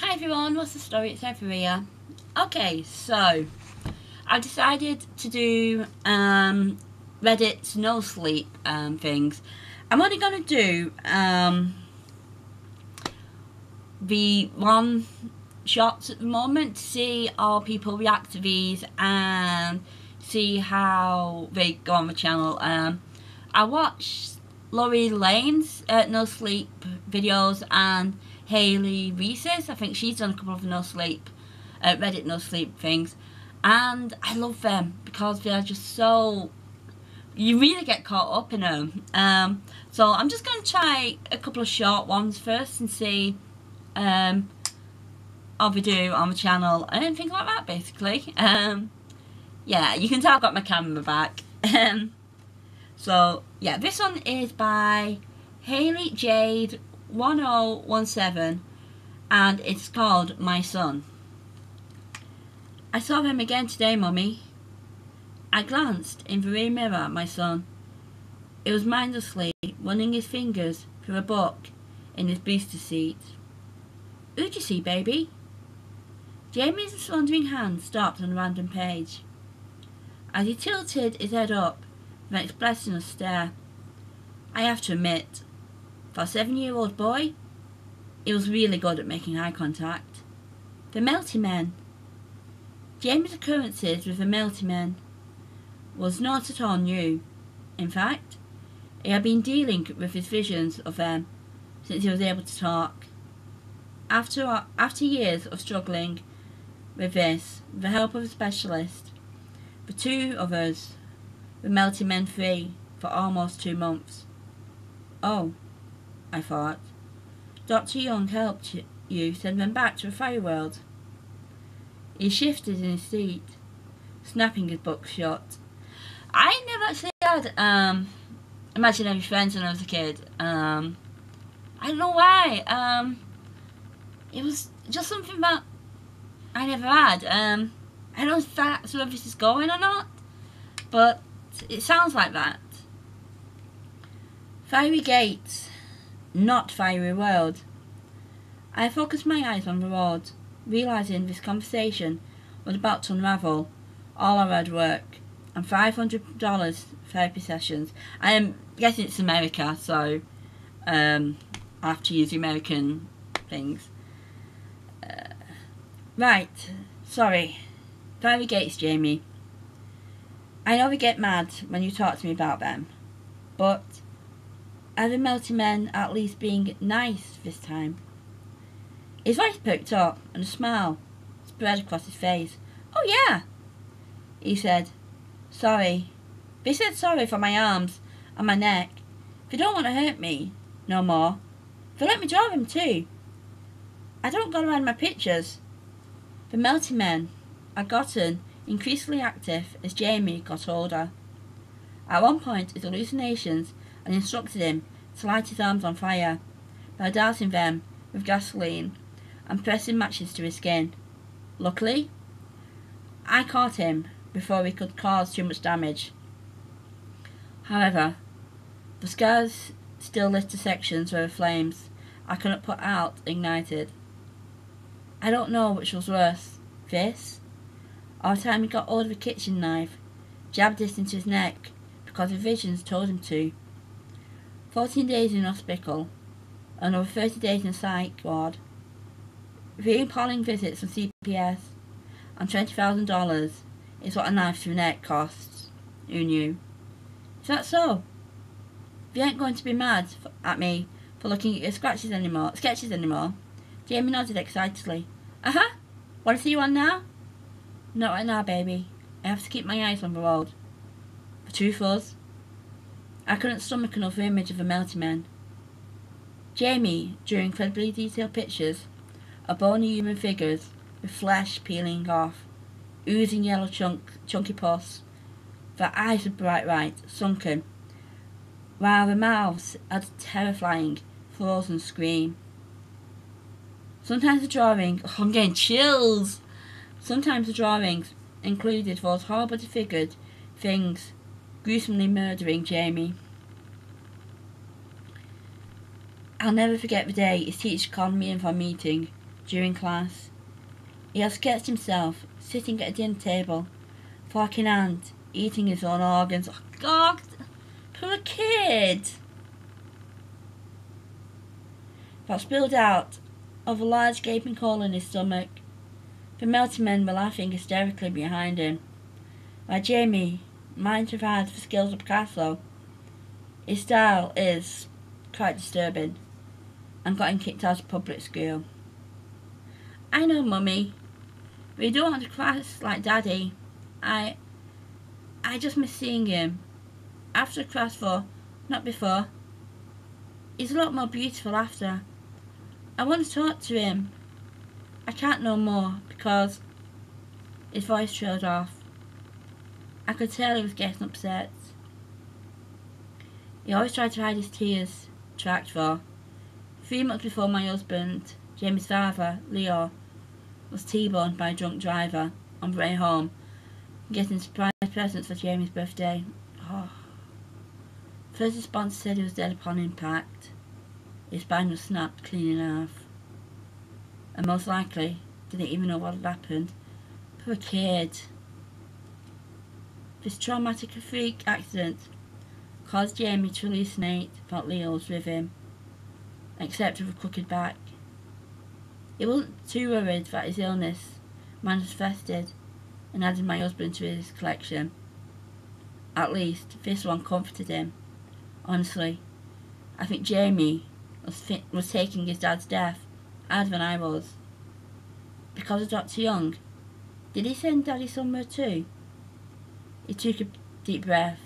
Hi everyone, what's the story? It's Everia. Okay, so I've decided to do Reddit's no sleep things. I'm only going to do the one shots at the moment to see how people react to these and see how they go on the channel. I watched Laurie Lane's no sleep videos and Hayley Reese's. I think she's done a couple of no sleep Reddit no sleep things, and I love them because they're just so, you really get caught up in them. So I'm just going to try a couple of short ones first and see how we do on the channel and things like that, basically. Yeah, you can tell I've got my camera back. So yeah, this one is by Hayley Jade 1017 and it's called My Son. I saw him again today, Mummy. I glanced in the rear mirror at my son. He was mindlessly running his fingers through a book in his booster seat. Who'd you see, baby? Jamie's wandering hand stopped on a random page. As he tilted his head up with an expressionless stare, I have to admit, for a 7-year-old boy, he was really good at making eye contact. The Melty Men. Jamie's occurrences with the Melty Men was not at all new. In fact, he had been dealing with his visions of them since he was able to talk. After years of struggling with this, with the help of a specialist, the two of us were Melty Men free for almost 2 months. Oh, I thought. Dr. Young helped you send them back to the fairy world. He shifted in his seat, snapping his book shut. I never actually had imaginary friends when I was a kid. I don't know why. It was just something that I never had. I don't know if that's where this is going or not, but it sounds like that. Fiery gates, not fiery world. I focused my eyes on the road, realising this conversation was about to unravel all our hard work and $500 therapy sessions. I am guessing it's America, so I have to use the American things. Right, sorry. Fiery gates, Jamie. I know we get mad when you talk to me about them, but are the Melty Men at least being nice this time? His voice perked up and a smile spread across his face. Oh yeah, he said. Sorry. They said sorry for my arms and my neck. They don't want to hurt me no more. They let me draw them too. I don't go around my pictures. The Melty Men had gotten increasingly active as Jamie got older. At one point, his hallucinations had instructed him to light his arms on fire by dousing them with gasoline and pressing matches to his skin. Luckily, I caught him before he could cause too much damage. However, the scars still lit the sections where the flames I couldn't put out ignited. I don't know which was worse, this, or the time he got hold of a kitchen knife, jabbed it into his neck because the visions told him to. 14 days in hospital, another 30 days in psych ward, 3 appalling visits from CPS, and $20,000 is what a knife to the neck costs. Who knew? Is that so? You ain't going to be mad at me for looking at your sketches anymore? Jamie nodded excitedly. Uh-huh. Want to see one now? Not right now, baby. I have to keep my eyes on the road. The truth was, I couldn't stomach another image of the Melty Men. Jamie drew incredibly detailed pictures of bony human figures with flesh peeling off, oozing yellow chunky pus. Their eyes were bright red, sunken, while their mouths had a terrifying, frozen scream. Sometimes the drawing, oh, I'm getting chills. Sometimes the drawings included those horrible disfigured things, gruesomely murdering Jamie. I'll never forget the day his teacher called me in for a meeting during class. He has sketched himself sitting at a dinner table, fork in hand, eating his own organs. Oh God, poor kid! That spilled out of a large gaping hole in his stomach. The melting men were laughing hysterically behind him. While Jamie might have had the skills of Picasso, his style is quite disturbing and got him kicked out of public school. I know, Mummy, but you don't want to class like Daddy. I just miss seeing him. After class 4, not before. He's a lot more beautiful after. I want to talk to him. I can't no more because his voice trailed off. I could tell he was getting upset. He always tried to hide his tears, tracked for. 3 months before my husband, Jamie's father, Leo, was T-boned by a drunk driver on the way home, getting surprise presents for Jamie's birthday. Oh. First response said he was dead upon impact. His spine was snapped clean in half. And most likely didn't even know what had happened. Poor kid. This traumatic freak accident caused Jamie to hallucinate that Leo was with him, except with a crooked back. He wasn't too worried that his illness manifested and added my husband to his collection. At least this one comforted him. Honestly, I think Jamie was taking his dad's death harder than I was. Because of Dr. Young, did he send Daddy somewhere too? He took a deep breath,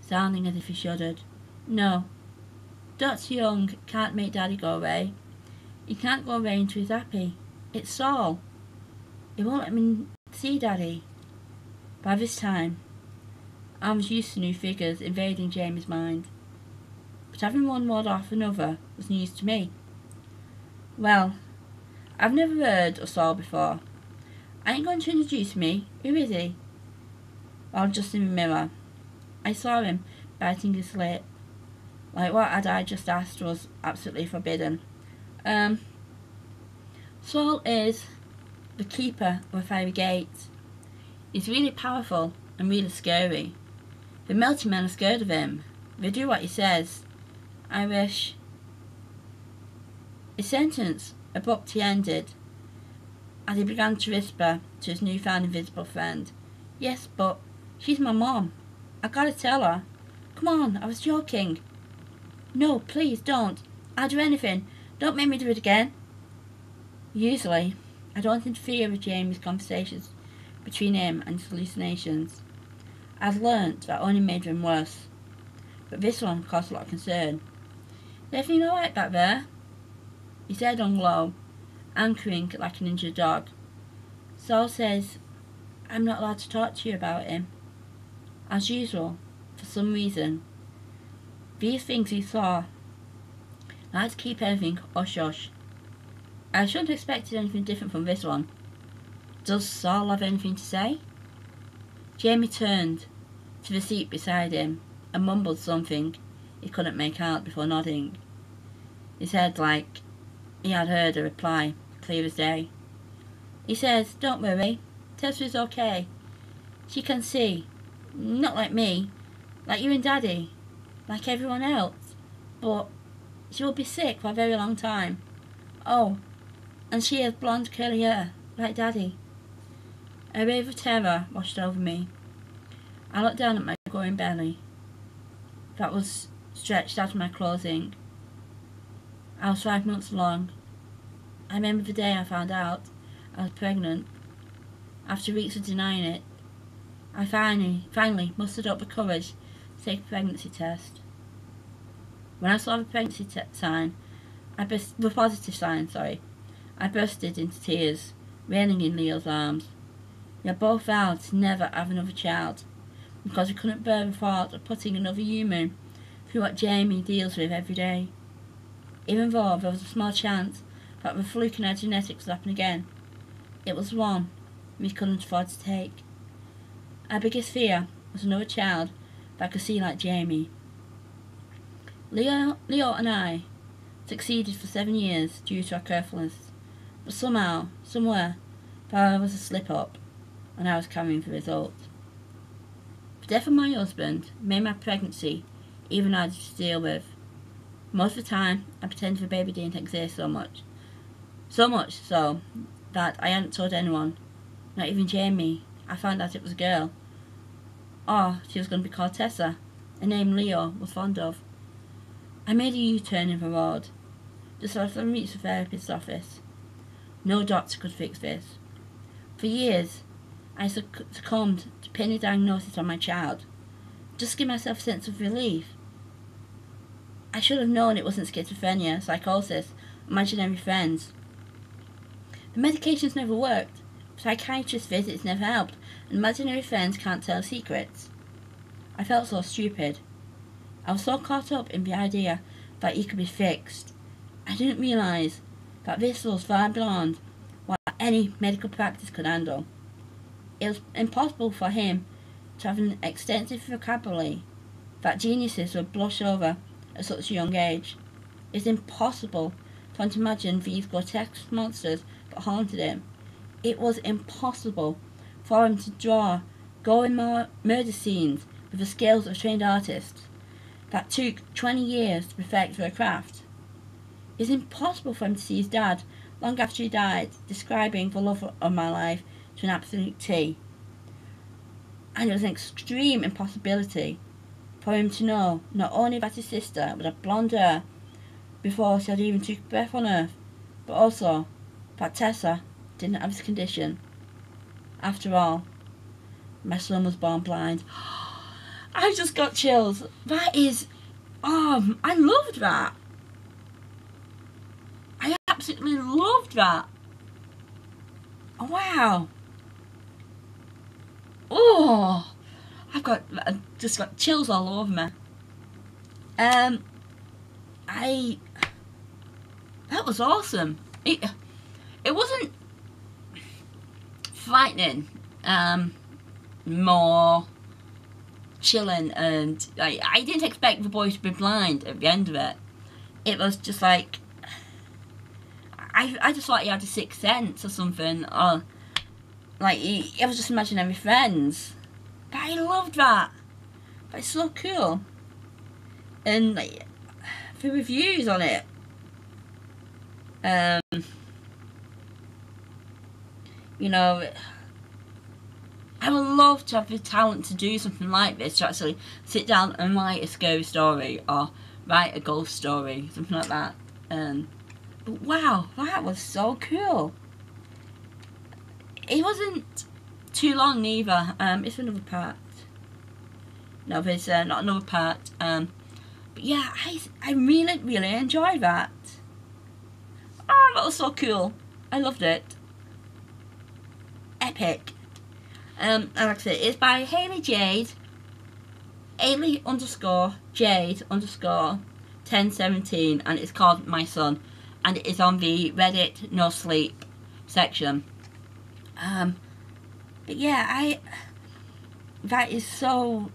sounding as if he shuddered. No, Dr. Young can't make Daddy go away. He can't go away until he's happy. It's Saul. He won't let me see Daddy. By this time, I was used to new figures invading Jamie's mind, but having one ward off another was news to me. Well, I've never heard of Saul before. Are you going to introduce me? Who is he? Well, just in the mirror, I saw him biting his lip. Like what had I just asked was absolutely forbidden. Saul is the keeper of a fiery gate. He's really powerful and really scary. The melting men are scared of him. They do what he says. I wish. His sentence abruptly ended as he began to whisper to his newfound invisible friend. Yes, but she's my mom. I gotta tell her. Come on, I was joking. No, please don't. I'll do anything. Don't make me do it again. Usually, I don't interfere with Jamie's conversations between him and his hallucinations. I've learnt that only made them worse. But this one caused a lot of concern. Is everything alright back there? His head hung low, anchoring like an injured dog. Saul says, I'm not allowed to talk to you about him. As usual, for some reason. These things he saw. I had to keep everything hush-hush. I shouldn't have expected anything different from this one. Does Saul have anything to say? Jamie turned to the seat beside him and mumbled something he couldn't make out before nodding. His head like he had heard a reply, clear as day. He says, don't worry, Tessa's okay. She can see. Not like me, like you and Daddy, like everyone else. But she will be sick for a very long time. Oh, and she has blonde curly hair, like Daddy. A wave of terror washed over me. I looked down at my growing belly that was stretched out of my clothing. I was 5 months along. I remember the day I found out I was pregnant. After weeks of denying it, I finally mustered up the courage to take a pregnancy test. When I saw the pregnancy sign, the positive sign, I bursted into tears, raining in Leo's arms. We had both vowed to never have another child, because we couldn't bear the thought of putting another human through what Jamie deals with every day. Even though there was a small chance that the fluke in our genetics would happen again, it was one we couldn't afford to take. Our biggest fear was another child that could see like Jamie. Leo and I succeeded for 7 years due to our carefulness, But somehow, somewhere, there was a slip-up, and I was carrying the result. The death of my husband made my pregnancy even harder to deal with. Most of the time, I pretended the baby didn't exist so much. So much so that I hadn't told anyone, not even Jamie. I found out it was a girl. Or she was going to be called Tessa, a name Leo was fond of. I made a U-turn in the road, just as I reached the therapist's office. No doctor could fix this. For years, I succumbed to pinning a diagnosis on my child, just to give myself a sense of relief. I should have known it wasn't schizophrenia, psychosis, imaginary friends. The medications never worked, psychiatrist visits never helped, and imaginary friends can't tell secrets. I felt so stupid. I was so caught up in the idea that he could be fixed. I didn't realise that this was far beyond what any medical practice could handle. It was impossible for him to have an extensive vocabulary that geniuses would blush over at such a young age. It's impossible to imagine these grotesque monsters that haunted him. It was impossible for him to draw gory murder scenes with the skills of trained artists that took 20 years to perfect their craft. It's impossible for him to see his dad, long after he died, describing the love of my life to an absolute T. And it was an extreme impossibility for him to know not only that his sister would have blonde hair before she had even took breath on earth, but also that Tessa didn't have his condition. After all, my son was born blind. I just got chills. That is, I loved that. I absolutely loved that. Oh, wow. Oh, I just got chills all over me. That was awesome. It wasn't frightening. More chilling, and I didn't expect the boy to be blind at the end of it. It was just like I just thought he had a sixth sense or something, or like I was just imagining friends. But I loved that. That's so cool. And like, the reviews on it, you know, I would love to have the talent to do something like this, to actually sit down and write a scary story or write a ghost story, something like that. But wow, that was so cool. It wasn't too long neither. It's another part. No, there's not another part. But yeah, I really, really enjoyed that. Oh, that was so cool. I loved it. Epic. And like I said, it's by Hayley Jade. Hayley_Jade_1017, and it's called My Son, and it is on the Reddit No Sleep section. But yeah, that is so,